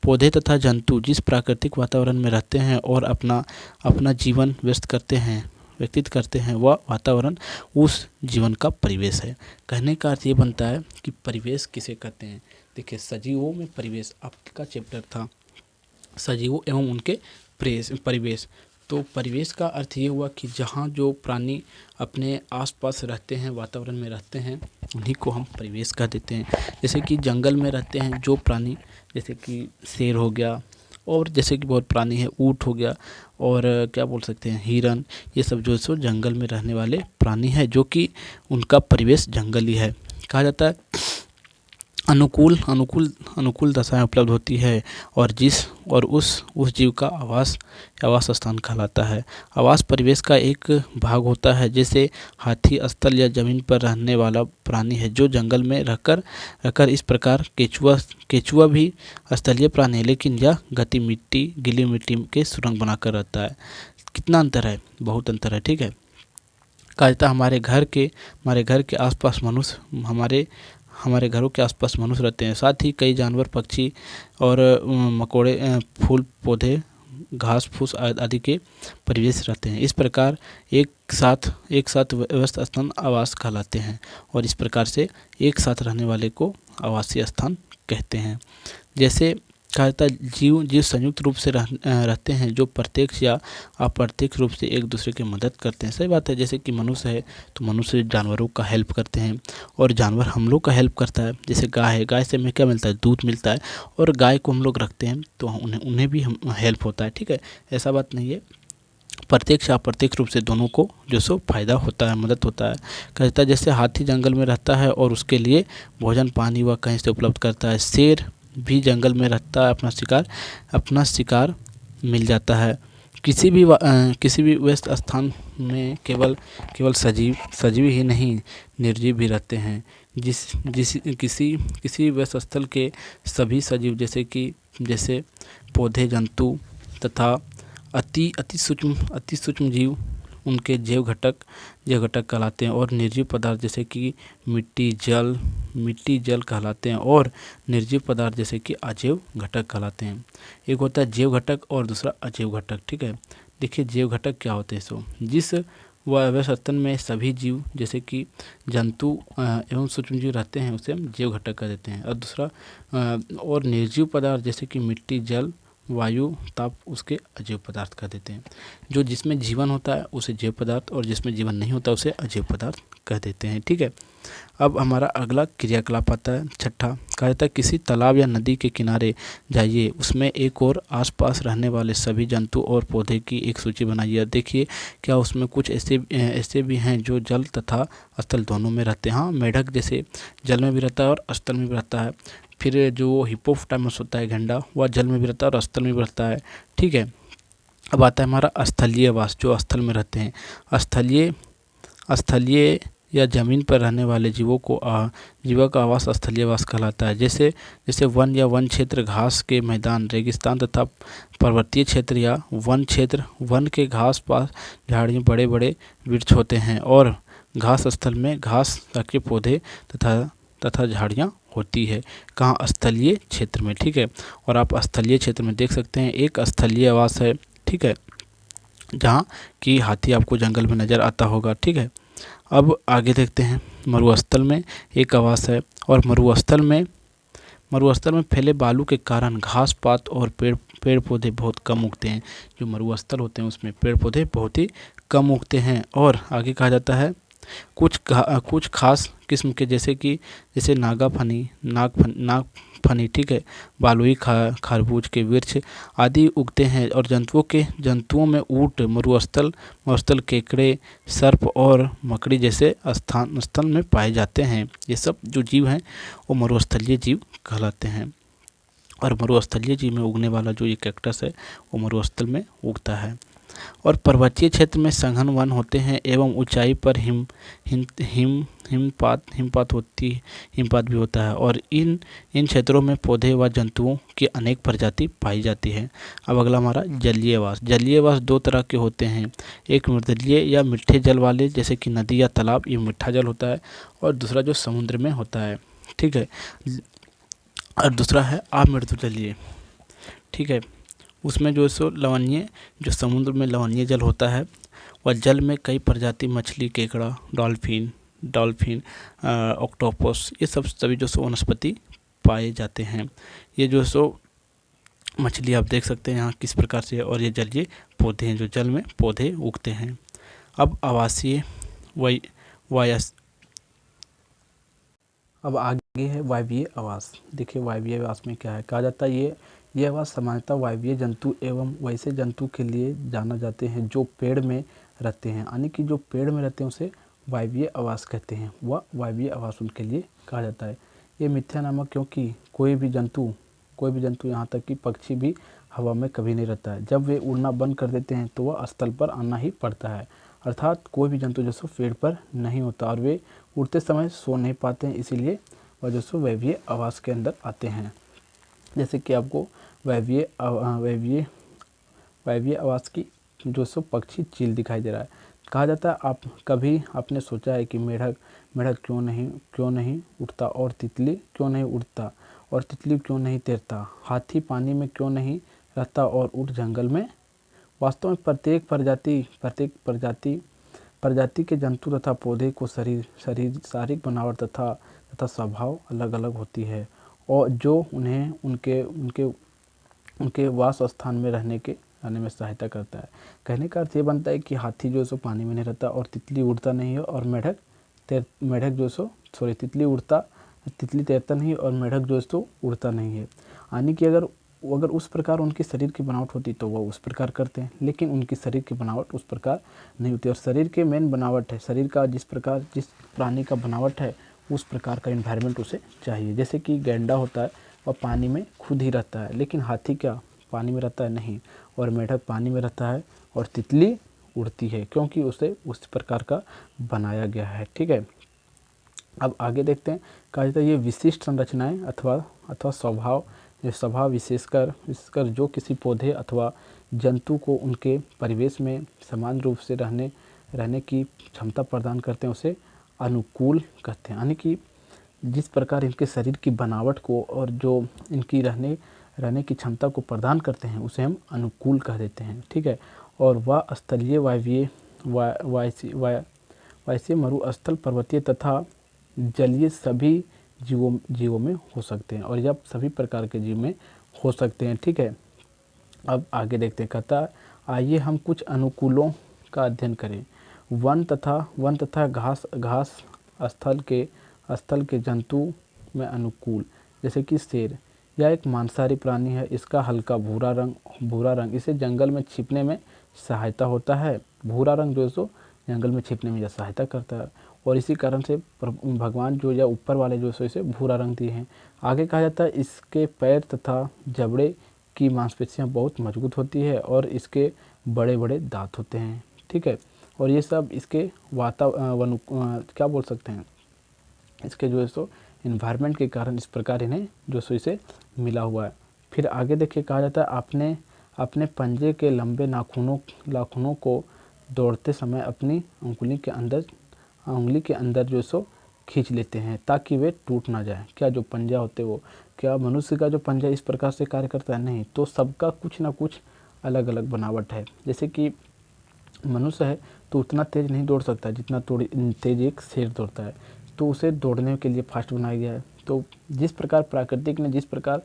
पौधे तथा जंतु जिस प्राकृतिक वातावरण में रहते हैं और अपना जीवन व्यतीत करते हैं वह वातावरण उस जीवन का परिवेश है। कहने का अर्थ ये बनता है कि परिवेश किसे कहते हैं। देखिए सजीवों में परिवेश आपका चैप्टर था, सजीवों एवं उनके परिवेश। तो परिवेश का अर्थ ये हुआ कि जहाँ जो प्राणी अपने आसपास रहते हैं, वातावरण में रहते हैं, उन्हीं को हम परिवेश कह देते हैं। जैसे कि जंगल में रहते हैं जो प्राणी, जैसे कि शेर हो गया, और जैसे कि बहुत प्राणी है, ऊँट हो गया, और क्या बोल सकते हैं, हिरन, ये सब जो सो जंगल में रहने वाले प्राणी हैं, जो कि उनका परिवेश जंगल ही है। कहा जाता है अनुकूल दशाएं उपलब्ध होती है और उस जीव का आवास स्थान कहलाता है। आवास परिवेश का एक भाग होता है। जैसे हाथी स्थल या जमीन पर रहने वाला प्राणी है जो जंगल में रहकर इस प्रकार केचुआ भी स्थलीय प्राणी है, लेकिन यह गीली मिट्टी के सुरंग बनाकर रहता है। कितना अंतर है, बहुत अंतर है। ठीक है, कहा जाता है हमारे घर के आसपास मनुष्य हमारे घरों के आसपास मनुष्य रहते हैं। साथ ही कई जानवर, पक्षी और मकोड़े, फूल पौधे, घास फूस आदि के परिवेश रहते हैं। इस प्रकार एक साथ व्यवस्थित स्थान आवास कहलाते हैं और इस प्रकार से एक साथ रहने वाले को आवासीय स्थान कहते हैं। जैसे कहा जाता है जीव संयुक्त रूप से रहते हैं जो प्रत्यक्ष या अप्रत्यक्ष रूप से एक दूसरे की मदद करते हैं। सही बात है, जैसे कि मनुष्य है तो मनुष्य जानवरों का हेल्प करते हैं और जानवर हम लोग का हेल्प करता है। जैसे गाय है, गाय से हमें क्या मिलता है, दूध मिलता है, और गाय को हम लोग रखते हैं तो उन्हें भी हम हेल्प होता है। ठीक है, ऐसा बात नहीं है, प्रत्यक्ष अप्रत्यक्ष रूप से दोनों को जो सो फायदा होता है, मदद होता है। कहता है जैसे हाथी जंगल में रहता है और उसके लिए भोजन पानी वह कहीं से उपलब्ध करता है, शेर भी जंगल में रहता है, अपना शिकार मिल जाता है। किसी भी व्यस्त स्थान में केवल सजीव ही नहीं निर्जीव भी रहते हैं। किसी व्यस्त स्थल के सभी सजीव जैसे पौधे, जंतु तथा अति सूक्ष्म जीव उनके जैव घटक कहलाते हैं और निर्जीव पदार्थ जैसे कि मिट्टी जल कहलाते हैं और निर्जीव पदार्थ जैसे कि अजैव घटक कहलाते हैं। एक होता है जैव घटक और दूसरा अजैव घटक। ठीक है, देखिए जैव घटक क्या होते हैं। सो जिस व्यवस्था में सभी जीव जैसे कि जंतु एवं सूक्ष्म जीव रहते हैं उसे हम जैव घटक कह देते हैं। और दूसरा और निर्जीव पदार्थ जैसे कि मिट्टी, जल, वायु, ताप उसके अजैव पदार्थ कह देते हैं। जो जिसमें जीवन होता है उसे जैव पदार्थ और जिसमें जीवन नहीं होता उसे अजैव पदार्थ कह देते हैं। ठीक है। अब हमारा अगला क्रियाकलाप आता है छठा। कहा जाता है किसी तालाब या नदी के किनारे जाइए, उसमें एक और आसपास रहने वाले सभी जंतु और पौधे की एक सूची बनाइए। देखिए क्या उसमें कुछ ऐसे भी हैं जो जल तथा स्थल दोनों में रहते हैं। हाँ, मेढक जैसे जल में भी रहता है और स्थल में भी रहता है। फिर जो हिप्पोपोटामस होता है गेंडा, वह जल में भी रहता है और स्थल में भी रहता है। ठीक है। अब आता है हमारा स्थलीय वास, जो स्थल में रहते हैं। स्थलीय या जमीन पर रहने वाले जीवों का आवास स्थलीय वास कहलाता है। जैसे वन या वन क्षेत्र, घास के मैदान, रेगिस्तान तथा पर्वतीय क्षेत्र या वन क्षेत्र। वन के घास पास झाड़ियाँ, बड़े बड़े वृक्ष होते हैं और घास स्थल में घास के पौधे तथा झाड़ियाँ होती है। कहाँ? स्थलीय क्षेत्र में। ठीक है। और आप स्थलीय क्षेत्र में देख सकते हैं एक स्थलीय आवास है। ठीक है। जहाँ कि हाथी आपको जंगल में नज़र आता होगा। ठीक है। अब आगे देखते हैं मरुस्थल में एक आवास है। और मरुस्थल में फैले बालू के कारण घास पात और पेड़ पौधे बहुत कम उगते हैं। जो मरुस्थल होते हैं उसमें पेड़ पौधे बहुत ही कम उगते हैं। और आगे कहा जाता है कुछ खास किस्म के जैसे नागफनी, ठीक है, बालुई खरबूज के वृक्ष आदि उगते हैं। और जंतुओं में ऊंट, मरुस्थल केकड़े, सर्प और मकड़ी जैसे स्थल में पाए जाते हैं। ये सब जो जीव हैं वो मरुस्थलीय जीव कहलाते हैं। और मरुस्थलीय जीव में उगने वाला जो ये कैक्टस है वो मरुस्थल में उगता है। और पर्वतीय क्षेत्र में सघन वन होते हैं एवं ऊंचाई पर हिमपात भी होता है। और इन क्षेत्रों में पौधे व जंतुओं की अनेक प्रजाति पाई जाती है। अब अगला हमारा जलीय वास। जलीय वास दो तरह के होते हैं। एक निर्जलीय या मीठे जल वाले जैसे कि नदी या तालाब, ये मीठा जल होता है। और दूसरा जो समुद्र में होता है। ठीक है। और दूसरा है अमृतजलीय। ठीक है। उसमें जो सो लवणीय, जो समुद्र में लवणीय जल होता है वह जल में कई प्रजाति मछली, केकड़ा, डॉल्फिन, ऑक्टोपस, ये सभी जो सो वनस्पति पाए जाते हैं। ये जो सो मछली आप देख सकते हैं यहाँ किस प्रकार से है। और ये जलीय पौधे हैं जो जल में पौधे उगते हैं। अब आवासीय वायस अब आगे है वायवीय आवास। देखिए वायवीय आवास में क्या है। कहा जाता है ये आवास सामान्यतः वायवीय जंतु एवं वैसे जंतु के लिए जाना जाते हैं जो पेड़ में रहते हैं। यानी कि जो पेड़ में रहते हैं उसे वायवीय आवास कहते हैं। वह वायवीय आवास उनके लिए कहा जाता है। ये मिथ्या नामक क्योंकि कोई भी जंतु यहाँ तक कि पक्षी भी हवा में कभी नहीं रहता है। जब वे उड़ना बंद कर देते हैं तो वह स्थल पर आना ही पड़ता है। अर्थात कोई भी जंतु जो सो पेड़ पर नहीं होता और वे उड़ते समय सो नहीं पाते हैं, इसीलिए वह जो सो वायवीय आवास के अंदर आते हैं। जैसे कि आपको वायवीय आवास की जो सो पक्षी चील दिखाई दे रहा है। कहा जाता है कभी आपने सोचा है कि मेढक क्यों नहीं उड़ता और तितली क्यों नहीं उड़ता और तितली क्यों नहीं तैरता, हाथी पानी में क्यों नहीं रहता और ऊँट जंगल में। वास्तव में प्रत्येक प्रजाति के जंतु तथा पौधे को शारीरिक बनावट तथा स्वभाव अलग अलग होती है और जो उन्हें उनके वास स्थान में रहने में सहायता करता है। कहने का अर्थ ये बनता है कि हाथी जो सो पानी में नहीं रहता और तितली उड़ता नहीं है और तितली तैरता नहीं और मेढक जो सो उड़ता नहीं है। यानी कि अगर उस प्रकार उनके शरीर की बनावट होती तो वह उस प्रकार करते हैं, लेकिन उनकी शरीर की बनावट उस प्रकार नहीं होती। और शरीर के मेन बनावट है, शरीर का जिस प्राणी का बनावट है उस प्रकार का एनवायरनमेंट उसे चाहिए। जैसे कि गैंडा होता है वह पानी में खुद ही रहता है, लेकिन हाथी क्या पानी में रहता है? नहीं। और मेढक पानी में रहता है और तितली उड़ती है क्योंकि उसे उस प्रकार का बनाया गया है। ठीक है। अब आगे देखते हैं। कहा जाता है ये विशिष्ट संरचनाएं अथवा स्वभाव विशेषकर जो किसी पौधे अथवा जंतु को उनके परिवेश में समान रूप से रहने की क्षमता प्रदान करते हैं उसे अनुकूल कहते हैं। यानी कि जिस प्रकार इनके शरीर की बनावट को और जो इनकी रहने की क्षमता को प्रदान करते हैं उसे हम अनुकूल कह देते हैं। ठीक है। और वह स्थलीय वायवीय वायसीय मरुस्थल पर्वतीय तथा जलीय सभी जीवों में हो सकते हैं, और यह सभी प्रकार के जीव में हो सकते हैं। ठीक है, अब आगे देखते हैं। कहता आइए हम कुछ अनुकूलों का अध्ययन करें। वन तथा घास स्थल के जंतु में अनुकूल, जैसे कि शेर। यह एक मांसाहारी प्राणी है। इसका हल्का भूरा रंग इसे जंगल में छिपने में सहायता होता है। भूरा रंग जो है सो जंगल में छिपने में यह सहायता करता है, और इसी कारण से भगवान जो या ऊपर वाले जो सो इसे भूरा रंग दिए हैं। आगे कहा जाता है इसके पैर तथा जबड़े की मांसपेशियां बहुत मजबूत होती है और इसके बड़े बड़े दांत होते हैं। ठीक है, और ये सब इसके क्या बोल सकते हैं, इसके जो है सो इन्वायरमेंट के कारण इस प्रकार इन्हें जो सो इसे मिला हुआ है। फिर आगे देखिए, कहा जाता है अपने पंजे के लंबे नाखूनों को दौड़ते समय अपनी उंगली के अंदर जो सो खींच लेते हैं ताकि वे टूट ना जाए। क्या जो पंजा होते वो, क्या मनुष्य का जो पंजा इस प्रकार से कार्य करता है? नहीं, तो सबका कुछ ना कुछ अलग अलग बनावट है। जैसे कि मनुष्य है तो उतना तेज नहीं दौड़ सकता जितना तेज एक शेर दौड़ता है, तो उसे दौड़ने के लिए फास्ट बनाया गया है। तो जिस प्रकार प्रकृति ने जिस प्रकार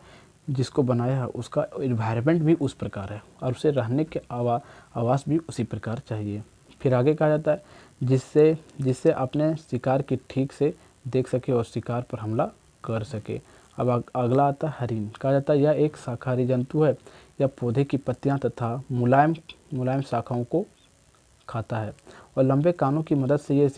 जिसको बनाया है उसका इन्वायरमेंट भी उस प्रकार है, और उसे रहने के आवास भी उसी प्रकार चाहिए। फिर आगे कहा जाता है जिससे अपने शिकार की ठीक से देख सके और शिकार पर हमला कर सके। अब अगला आता है हरिण। कहा जाता है यह एक शाकाहारी जंतु है। यह पौधे की पत्तियां तथा मुलायम शाखाओं को खाता है, और लंबे कानों की मदद से यह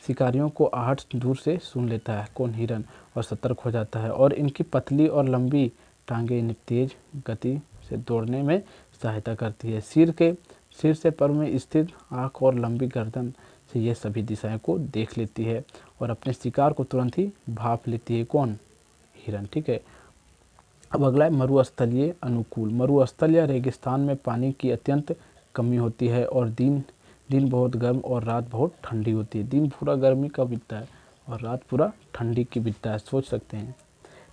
शिकारियों को आहट दूर से सुन लेता है, कौन? हिरन, और सतर्क हो जाता है। और इनकी पतली और लंबी टांगें इन्हें तेज गति से दौड़ने में सहायता करती है। सिर से पर में स्थित आँख और लंबी गर्दन से यह सभी दिशाएं को देख लेती है और अपने शिकार को तुरंत ही भाप लेती है, कौन? हिरन। ठीक है, अब अगला है मरुस्थलीय अनुकूल। मरुस्थल या रेगिस्तान में पानी की अत्यंत कमी होती है और दिन बहुत गर्म और रात बहुत ठंडी होती है। दिन पूरा गर्मी का बीतता है और रात पूरा ठंडी की बीतता है, सोच सकते हैं।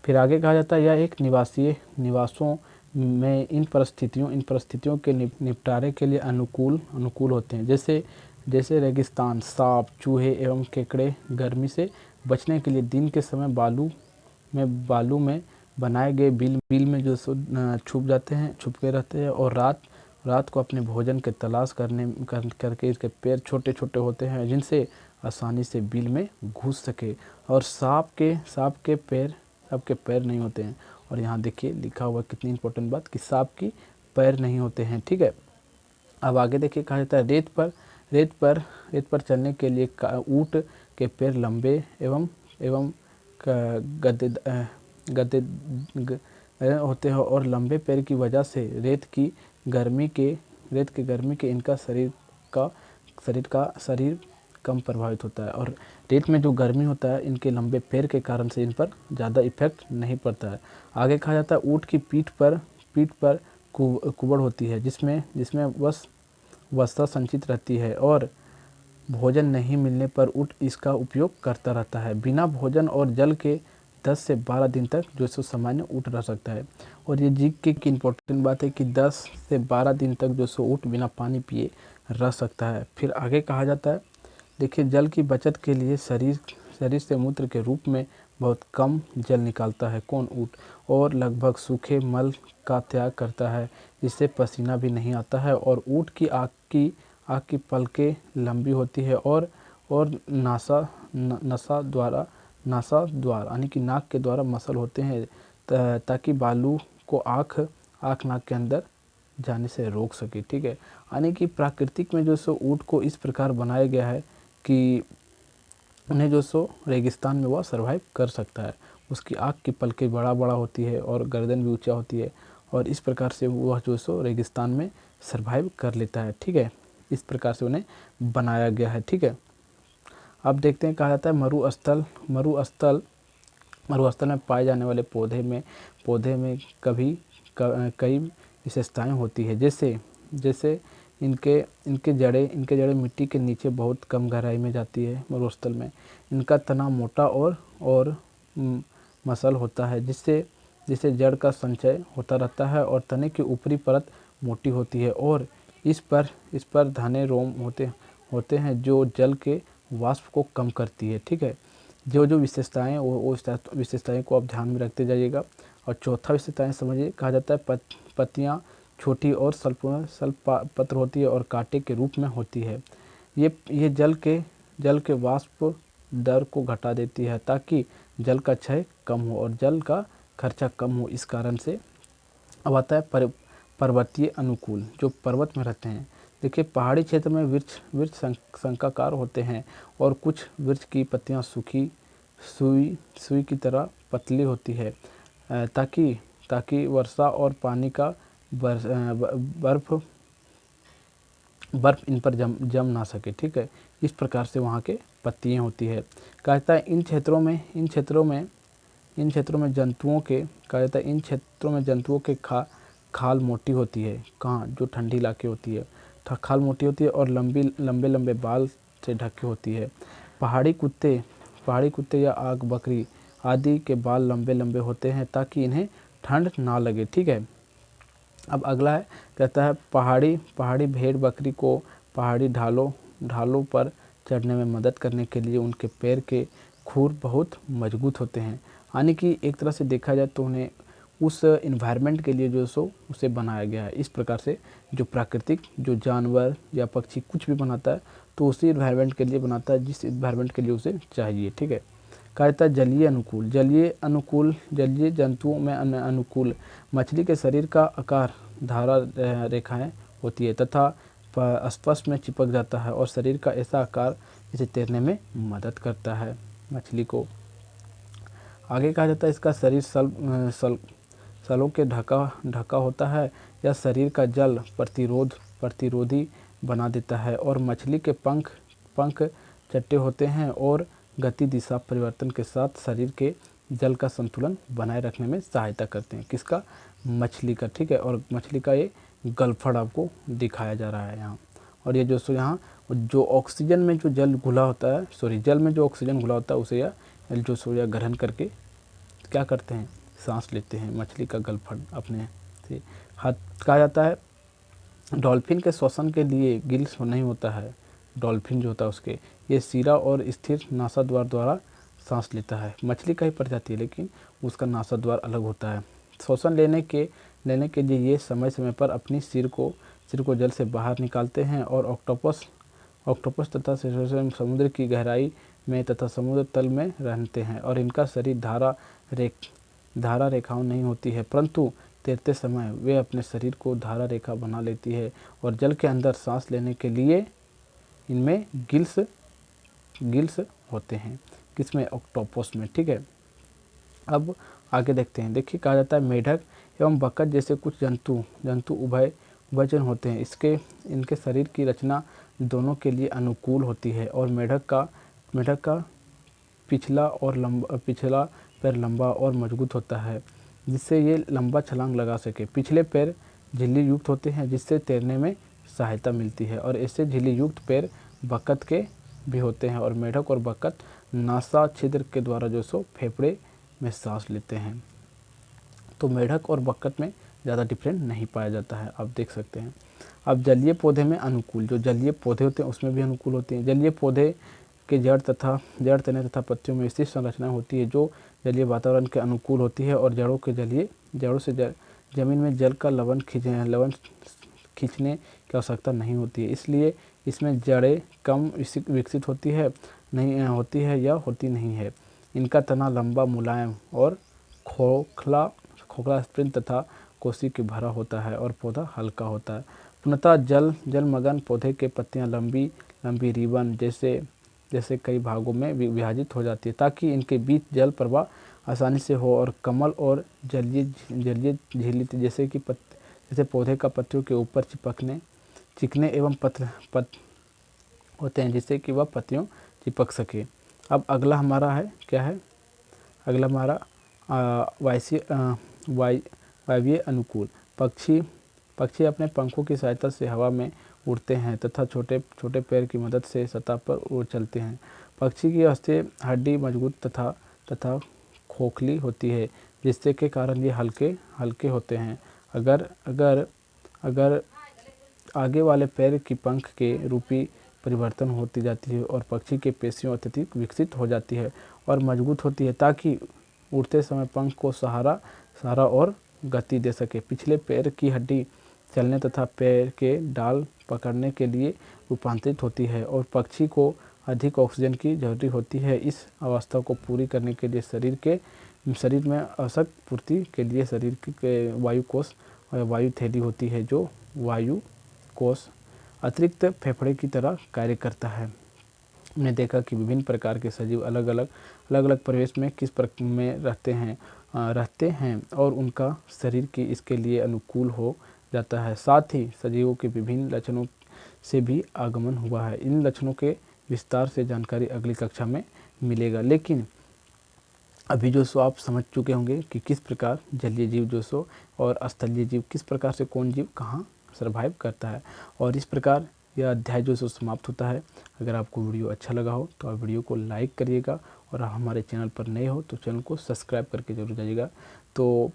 फिर आगे कहा जाता है यह एक निवासों में इन परिस्थितियों के निपटारे के लिए अनुकूल होते हैं। जैसे रेगिस्तान, सांप, चूहे एवं केकड़े गर्मी से बचने के लिए दिन के समय बालू में बनाए गए बिल में जो छुपके रहते हैं, और रात को अपने भोजन के तलाश करके इसके पैर छोटे छोटे होते हैं जिनसे आसानी से बिल में घुस सके। और सांप के पैर नहीं होते हैं, और यहाँ देखिए लिखा हुआ कितनी इंपॉर्टेंट बात कि सांप की पैर नहीं होते हैं। ठीक है, अब आगे देखिए, कहा जाता है रेत पर चलने के लिए ऊँट के पैर लंबे एवं गद्दे होते हैं, और लंबे पैर की वजह से रेत की गर्मी के इनका शरीर कम प्रभावित होता है, और रेत में जो गर्मी होता है इनके लंबे पैर के कारण से इन पर ज़्यादा इफेक्ट नहीं पड़ता है। आगे कहा जाता है ऊँट की पीठ पर कुबड़ होती है जिसमें वसा संचित रहती है, और भोजन नहीं मिलने पर ऊँट इसका उपयोग करता रहता है। बिना भोजन और जल के 10 से 12 दिन तक जो सो सामान्य ऊँट रह सकता है। और ये जीव की इम्पोर्टेंट बात है कि 10 से 12 दिन तक जो सो ऊँट बिना पानी पिए रह सकता है। फिर आगे कहा जाता है, देखिए जल की बचत के लिए शरीर से मूत्र के रूप में बहुत कम जल निकालता है, कौन? ऊँट। और लगभग सूखे मल का त्याग करता है, जिससे पसीना भी नहीं आता है। और ऊँट की आँख की पलकें लंबी होती है, और नासा द्वार यानी कि नाक के द्वारा मसल होते हैं ताकि बालू को आँख नाक के अंदर जाने से रोक सके। ठीक है, यानी कि प्राकृतिक में जो सो ऊँट को इस प्रकार बनाया गया है कि उन्हें जो सो रेगिस्तान में वह सर्वाइव कर सकता है। उसकी आँख की पलकें बड़ा होती है और गर्दन भी ऊंचा होती है, और इस प्रकार से वह जो सो रेगिस्तान में सर्वाइव कर लेता है। ठीक है, इस प्रकार से उन्हें बनाया गया है। ठीक है, अब देखते हैं, कहा जाता है मरुस्थल में पाए जाने वाले पौधे में कई विशेषताएं होती है। जैसे इनके जड़ें मिट्टी के नीचे बहुत कम गहराई में जाती है। मरुस्थल में इनका तना मोटा और मसल होता है, जिससे जड़ का संचय होता रहता है, और तने की ऊपरी परत मोटी होती है, और इस पर घने रोम होते हैं जो जल के वाष्प को कम करती है। ठीक है, जो जो विशेषताएं वो विशेषताएं को आप ध्यान में रखते जाइएगा। और चौथा विशेषताएं समझिए, कहा जाता है पत्तियां छोटी और पत्र होती है और कांटे के रूप में होती है। ये जल के वाष्प दर को घटा देती है ताकि जल का क्षय कम हो और जल का खर्चा कम हो। इस कारण से अब आता है पर्वतीय अनुकूल, जो पर्वत में रहते हैं। देखिए, पहाड़ी क्षेत्र में वृक्ष शंखाकार होते हैं और कुछ वृक्ष की पत्तियां सूखी सुई की तरह पतली होती है, ताकि वर्षा और पानी का बर्फ इन पर जम ना सके। ठीक है, इस प्रकार से वहाँ के पत्तियाँ होती है। कहता है इन क्षेत्रों में जंतुओं के खाल मोटी होती है। कहाँ? जो ठंडी इलाके होती है, खाल मोटी होती है और लंबे लंबे बाल से ढकी होती है। पहाड़ी कुत्ते या आग बकरी आदि के बाल लंबे लंबे होते हैं ताकि इन्हें ठंड ना लगे। ठीक है, अब अगला है, कहता है पहाड़ी भेड़ बकरी को पहाड़ी ढालों पर चढ़ने में मदद करने के लिए उनके पैर के खुर बहुत मजबूत होते हैं। यानी कि एक तरह से देखा जाए तो उन्हें उस इन्वायरमेंट के लिए जो सो उसे बनाया गया है। इस प्रकार से जो प्राकृतिक जो जानवर या पक्षी कुछ भी बनाता है तो उसी इन्वायरमेंट के लिए बनाता है जिस इन्वायरमेंट के लिए उसे चाहिए। ठीक है, कहा जाता है जलीय अनुकूल जलीय जंतुओं में अनुकूल मछली के शरीर का आकार धारा रेखाएं होती है तथा स्पर्श में चिपक जाता है और शरीर का ऐसा आकार इसे तैरने में मदद करता है मछली को। आगे कहा जाता है इसका शरीर सलों के ढका होता है या शरीर का जल प्रतिरोधी बना देता है और मछली के पंख चट्टे होते हैं और गति दिशा परिवर्तन के साथ शरीर के जल का संतुलन बनाए रखने में सहायता करते हैं। किसका? मछली का। ठीक है, और मछली का ये गलफड़ आपको दिखाया जा रहा है यहाँ। और ये जो यहाँ जो ऑक्सीजन में जो जल घुला होता है, जल में जो ऑक्सीजन घुला होता है उसे या ग्रहण करके क्या करते हैं? सांस लेते हैं। मछली का गलफड़ अपने से हाथ। कहा जाता है डॉल्फिन के श्वसन के लिए गिल्स नहीं होता है। डॉल्फिन जो होता है उसके ये सिरा और स्थिर नासाद्वार द्वारा सांस लेता है। मछली का ही प्रजाति है लेकिन उसका नासाद्वार अलग होता है। श्वसन लेने के लिए ये समय समय पर अपनी सिर को जल से बाहर निकालते हैं और ऑक्टोपस तथा समुद्र की गहराई में तथा समुद्र तल में रहते हैं और इनका शरीर धारा रेखाओं नहीं होती है, परंतु तैरते समय वे अपने शरीर को धारा रेखा बना लेती है और जल के अंदर सांस लेने के लिए इनमें गिल्स होते हैं। किसमें? ऑक्टोपस में। ठीक है, अब आगे देखते हैं। देखिए, कहा जाता है मेढक एवं बतख जैसे कुछ जंतु उभयचर होते हैं। इनके शरीर की रचना दोनों के लिए अनुकूल होती है और मेढक का पिछला पैर लंबा और मजबूत होता है जिससे ये लंबा छलांग लगा सके। पिछले पैर झिल्ली युक्त होते हैं जिससे तैरने में सहायता मिलती है और ऐसे झिल्ली युक्त पैर बतख के भी होते हैं और मेढक और बतख नासा छिद्र के द्वारा जो सो फेफड़े में सांस लेते हैं। तो मेढक और बतख में ज़्यादा डिफरेंट नहीं पाया जाता है, आप देख सकते हैं। अब जलीय पौधे में अनुकूल, जो जलीय पौधे होते हैं उसमें भी अनुकूल होते हैं। जलीय पौधे के जड़ तने तथा पत्तियों में विशिष्ट संरचना होती है जो जलीय वातावरण के अनुकूल होती है और जड़ों से जमीन में जल का लवण खींचने की आवश्यकता नहीं होती है, इसलिए इसमें जड़ें कम विकसित होती है या होती नहीं है। इनका तना लंबा, मुलायम और खोखला स्प्रिंग तथा कोसी के भरा होता है और पौधा हल्का होता है। पूर्णतः जलमग्न पौधे के पत्तियां लंबी रिबन जैसे कई भागों में विभाजित हो जाती है ताकि इनके बीच जल प्रवाह आसानी से हो और कमल और जलीय झिल्ली जैसे पौधे का पत्तियों के ऊपर चिकने एवं पत्र होते हैं जिससे कि वह पत्तियों चिपक सके। अब अगला हमारा है क्या है? अगला हमारा वायवीय अनुकूल। पक्षी अपने पंखों की सहायता से हवा में उड़ते हैं तथा छोटे पैर की मदद से सतह पर उड़ चलते हैं। पक्षी की हड्डी मजबूत तथा खोखली होती है जिससे के कारण ये हल्के होते हैं। आगे वाले पैर की पंख के रूपी परिवर्तन होती जाती है और पक्षी के पेशियाँ अत्यधिक विकसित हो जाती है और मजबूत होती है ताकि उड़ते समय पंख को सहारा और गति दे सके। पिछले पैर की हड्डी चलने तथा पैर के डाल पकड़ने के लिए रूपांतरित होती है और पक्षी को अधिक ऑक्सीजन की जरूरत होती है। इस अवस्था को पूरी करने के लिए शरीर में आवश्यक पूर्ति के लिए शरीर के वायु कोष और वायु थैली होती है, जो वायु कोष अतिरिक्त फेफड़े की तरह कार्य करता है। हमने देखा कि विभिन्न प्रकार के सजीव अलग अलग परिवेश में किस प्रकार में रहते हैं और उनका शरीर की इसके लिए अनुकूल हो जाता है। साथ ही सजीवों के विभिन्न लक्षणों से भी आगमन हुआ है। इन लक्षणों के विस्तार से जानकारी अगली कक्षा में मिलेगा, लेकिन अभी जो सो आप समझ चुके होंगे कि किस प्रकार जलीय जीव जो सो और स्थलीय जीव किस प्रकार से कौन जीव कहाँ सर्वाइव करता है। और इस प्रकार यह अध्याय जो सो समाप्त होता है। अगर आपको वीडियो अच्छा लगा हो तो आप वीडियो को लाइक करिएगा और हमारे चैनल पर नए हो तो चैनल को सब्सक्राइब करके जरूर जाइएगा। तो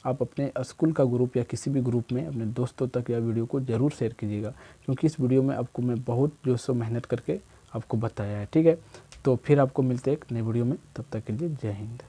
आप अपने स्कूल का ग्रुप या किसी भी ग्रुप में अपने दोस्तों तक यह वीडियो को ज़रूर शेयर कीजिएगा, क्योंकि इस वीडियो में आपको मैं बहुत जो सो मेहनत करके आपको बताया है। ठीक है, तो फिर आपको मिलते हैं एक नए वीडियो में, तब तक के लिए जय हिंद।